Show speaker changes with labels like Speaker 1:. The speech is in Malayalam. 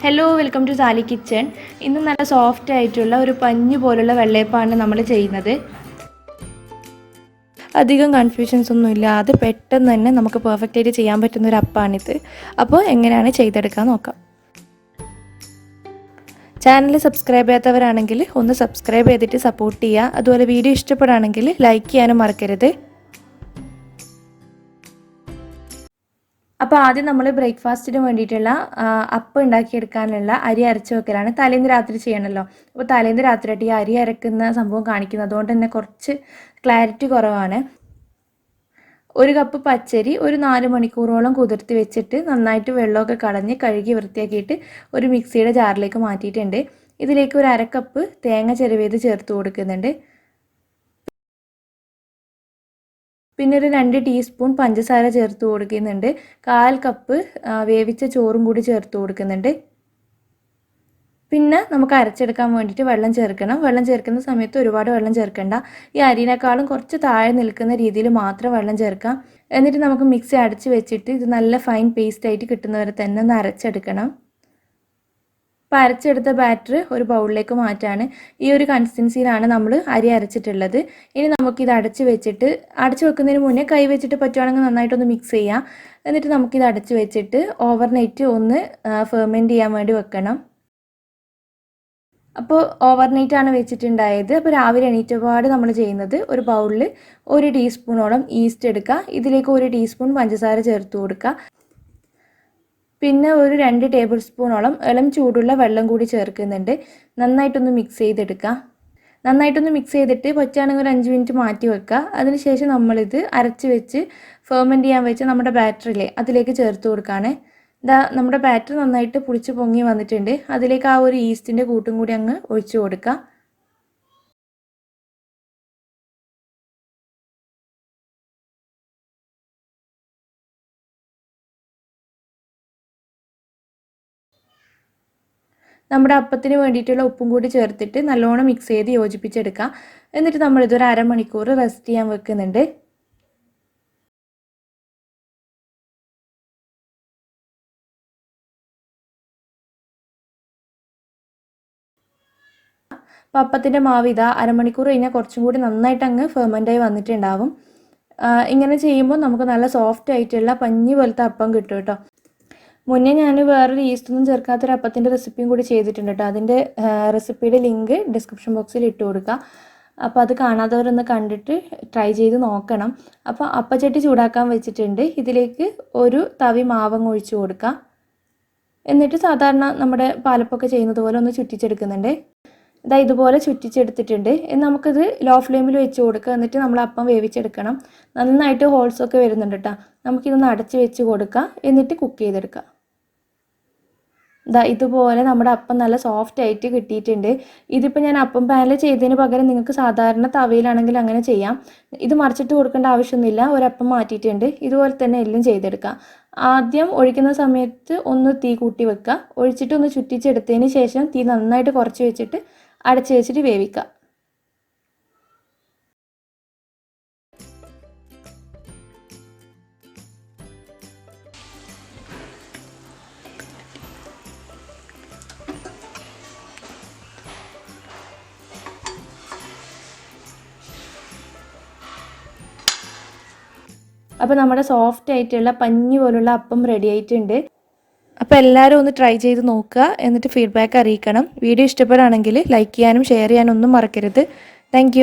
Speaker 1: Hello, welcome to Sali kitchen. ഇന്ന് നല്ല സോഫ്റ്റ് ആയിട്ടുള്ള ഒരു പഞ്ഞു പോലുള്ള വെള്ളയപ്പമാണ് നമ്മൾ ചെയ്യുന്നത്. അധികം കൺഫ്യൂഷൻസ് ഒന്നും ഇല്ലാതെ പെട്ടെന്ന് തന്നെ നമുക്ക് പെർഫെക്റ്റ് ആയിട്ട് ചെയ്യാൻ പറ്റുന്ന ഒരു അപ്പമാണിത്. അപ്പോൾ എങ്ങനെയാണ് ചെയ്തെടുക്കാൻ നോക്കാം. ചാനൽ സബ്സ്ക്രൈബ് ചെയ്യാത്തവരാണെങ്കിൽ ഒന്ന് സബ്സ്ക്രൈബ് ചെയ്തിട്ട് സപ്പോർട്ട് ചെയ്യുക. അതുപോലെ വീഡിയോ ഇഷ്ടപ്പെടുകയാണെങ്കിൽ ലൈക്ക് ചെയ്യാനും മറക്കരുത്. അപ്പോൾ ആദ്യം നമ്മൾ ബ്രേക്ക്ഫാസ്റ്റിന് വേണ്ടിയിട്ടുള്ള അപ്പം ഉണ്ടാക്കിയെടുക്കാനുള്ള അരി അരച്ച് വെക്കലാണ്. തലേന്ന് രാത്രി ചെയ്യണമല്ലോ. അപ്പോൾ തലേന്ന് രാത്രിയായിട്ട് ഈ അരി അരക്കുന്ന സംഭവം കാണിക്കുന്നത് അതുകൊണ്ട് തന്നെ കുറച്ച് ക്ലാരിറ്റി കുറവാണ്. 1 കപ്പ് പച്ചരി ഒരു 4 മണിക്കൂറോളം കുതിർത്തി വെച്ചിട്ട് നന്നായിട്ട് വെള്ളമൊക്കെ കളഞ്ഞ് കഴുകി വൃത്തിയാക്കിയിട്ട് ഒരു മിക്സിയുടെ ജാറിലേക്ക് മാറ്റിയിട്ടുണ്ട്. ഇതിലേക്ക് ഒരു 1/2 കപ്പ് തേങ്ങ ചിരവിയത് ചേർത്ത് കൊടുക്കുന്നുണ്ട്. പിന്നെ ഒരു 2 ടീസ്പൂൺ പഞ്ചസാര ചേർത്ത് കൊടുക്കുന്നുണ്ട്. 1/4 കപ്പ് വേവിച്ച ചോറും കൂടി ചേർത്ത് കൊടുക്കുന്നുണ്ട്. പിന്നെ നമുക്ക് അരച്ചെടുക്കാൻ വേണ്ടിയിട്ട് വെള്ളം ചേർക്കണം. വെള്ളം ചേർക്കുന്ന സമയത്ത് ഒരുപാട് വെള്ളം ചേർക്കണ്ട. ഈ അരിനേക്കാളും കുറച്ച് താഴെ നിൽക്കുന്ന രീതിയിൽ മാത്രം വെള്ളം ചേർക്കാം. എന്നിട്ട് നമുക്ക് മിക്സി അടച്ച് വെച്ചിട്ട് ഇത് നല്ല ഫൈൻ പേസ്റ്റ് ആയിട്ട് കിട്ടുന്നവരെ തന്നെ ഒന്ന് അരച്ചെടുക്കണം. അപ്പോൾ അരച്ചെടുത്ത ബാറ്റർ ഒരു ബൗളിലേക്ക് മാറ്റാണ്. ഈ ഒരു കൺസിസ്റ്റൻസിയിലാണ് നമ്മൾ അരി അരച്ചിട്ടുള്ളത്. ഇനി നമുക്കിത് അടച്ച് വെക്കുന്നതിന് മുന്നേ കൈ വെച്ചിട്ട് പറ്റുവാണെങ്കിൽ നന്നായിട്ടൊന്ന് മിക്സ് ചെയ്യാം. എന്നിട്ട് നമുക്കിത് അടച്ച് വെച്ചിട്ട് ഓവർനൈറ്റ് ഒന്ന് ഫെർമെൻറ്റ് ചെയ്യാൻ വേണ്ടി വെക്കണം. അപ്പോൾ ഓവർനൈറ്റാണ് വെച്ചിട്ടുണ്ടായത്. അപ്പോൾ രാവിലെ എണീറ്റപാട് നമ്മൾ ചെയ്യുന്നത് ഒരു ബൗളിൽ 1 ടീസ്പൂണോളം ഈസ്റ്റ് എടുക്കുക. ഇതിലേക്ക് 1 ടീസ്പൂൺ പഞ്ചസാര ചേർത്ത് കൊടുക്കുക. പിന്നെ ഒരു 2 ടേബിൾ സ്പൂണോളം ഇളം ചൂടുള്ള വെള്ളം കൂടി ചേർക്കുന്നുണ്ട്. നന്നായിട്ടൊന്ന് മിക്സ് ചെയ്തെടുക്കുക. നന്നായിട്ടൊന്ന് മിക്സ് ചെയ്തിട്ട് പറ്റുകയാണെങ്കിൽ ഒരു 5 മിനിറ്റ് മാറ്റി വെക്കുക. അതിനുശേഷം നമ്മളിത് അരച്ച് വെച്ച് ഫെർമെൻറ്റ് ചെയ്യാൻ വെച്ച് നമ്മുടെ ബാറ്ററിലെ അതിലേക്ക് ചേർത്ത് കൊടുക്കുകയാണ്. നമ്മുടെ ബാറ്റർ നന്നായിട്ട് പുളിച്ച് പൊങ്ങി വന്നിട്ടുണ്ട്. അതിലേക്ക് ആ ഒരു ഈസ്റ്റിൻ്റെ കൂട്ടും കൂടി അങ്ങ് ഒഴിച്ചു കൊടുക്കുക. നമ്മുടെ അപ്പത്തിന് വേണ്ടിയിട്ടുള്ള ഉപ്പും കൂടി ചേർത്തിട്ട് നല്ലോണം മിക്സ് ചെയ്ത് യോജിപ്പിച്ചെടുക്കാം. എന്നിട്ട് നമ്മളിതൊരു 1/2 മണിക്കൂർ റെസ്റ്റ് ചെയ്യാൻ വെക്കുന്നുണ്ട്. അപ്പോൾ അപ്പത്തിൻ്റെ മാവ് ഇതാ 1/2 മണിക്കൂർ കഴിഞ്ഞാൽ കുറച്ചും കൂടി നന്നായിട്ട് അങ്ങ് ഫെർമെൻ്റായി വന്നിട്ടുണ്ടാവും. ഇങ്ങനെ ചെയ്യുമ്പോൾ നമുക്ക് നല്ല സോഫ്റ്റ് ആയിട്ടുള്ള പഞ്ഞി പോലത്തെ അപ്പം കിട്ടും കേട്ടോ. മുന്നേ ഞാൻ വേറൊരു ഈസ്റ്റൊന്നും ചേർക്കാത്തൊരു അപ്പത്തിൻ്റെ റെസിപ്പിയും കൂടി ചെയ്തിട്ടുണ്ട് കേട്ടോ. അതിൻ്റെ റെസിപ്പിയുടെ ലിങ്ക് ഡിസ്ക്രിപ്ഷൻ ബോക്സിൽ ഇട്ട് കൊടുക്കുക. അപ്പോൾ അത് കാണാത്തവരൊന്ന് കണ്ടിട്ട് ട്രൈ ചെയ്ത് നോക്കണം. അപ്പോൾ അപ്പച്ചട്ടി ചൂടാക്കാൻ വെച്ചിട്ടുണ്ട്. ഇതിലേക്ക് ഒരു തവി മാവങ്ങ് ഒഴിച്ചു കൊടുക്കുക. എന്നിട്ട് സാധാരണ നമ്മുടെ പാലപ്പൊക്കെ ചെയ്യുന്നത് പോലെ ഒന്ന് ചുറ്റിച്ചെടുക്കുന്നുണ്ട്. ഇതുപോലെ ചുറ്റിച്ചെടുത്തിട്ടുണ്ട്. നമുക്കിത് ലോ ഫ്ലെയിമിൽ വെച്ച് കൊടുക്കുക. എന്നിട്ട് നമ്മൾ അപ്പം വേവിച്ചെടുക്കണം. നന്നായിട്ട് ഹോൾസൊക്കെ വരുന്നുണ്ട് കേട്ടോ. നമുക്കിതൊന്ന് അടച്ച് വെച്ച് കൊടുക്കുക. എന്നിട്ട് കുക്ക് ചെയ്തെടുക്കുക. ഇതുപോലെ നമ്മുടെ അപ്പം നല്ല സോഫ്റ്റ് ആയിട്ട് കിട്ടിയിട്ടുണ്ട്. ഇതിപ്പോൾ ഞാൻ അപ്പം പാനിൽ ചെയ്തതിന് പകരം നിങ്ങൾക്ക് സാധാരണ തവയിലാണെങ്കിൽ അങ്ങനെ ചെയ്യാം. ഇത് മറിച്ചിട്ട് കൊടുക്കേണ്ട ആവശ്യമൊന്നുമില്ല. ഒരപ്പം മാറ്റിയിട്ടുണ്ട്. ഇതുപോലെ തന്നെ എല്ലാം ചെയ്തെടുക്കാം. ആദ്യം ഒഴിക്കുന്ന സമയത്ത് ഒന്ന് തീ കൂട്ടി വെക്കുക. ഒഴിച്ചിട്ട് ഒന്ന് ചുറ്റിച്ചെടുത്തതിന് ശേഷം തീ നന്നായിട്ട് കുറച്ച് വെച്ചിട്ട് അടച്ച് വെച്ചിട്ട് വേവിക്കുക. അപ്പോൾ നമ്മുടെ സോഫ്റ്റ് ആയിട്ടുള്ള പഞ്ഞി പോലുള്ള അപ്പം റെഡി ആയിട്ടുണ്ട്. അപ്പോൾ എല്ലാവരും ഒന്ന് ട്രൈ ചെയ്ത് നോക്കുക. എന്നിട്ട് ഫീഡ്ബാക്ക് അറിയിക്കണം. വീഡിയോ ഇഷ്ടപ്പെടുകയാണെങ്കിൽ ലൈക്ക് ചെയ്യാനും ഷെയർ ചെയ്യാനും ഒന്നും മറക്കരുത്. താങ്ക്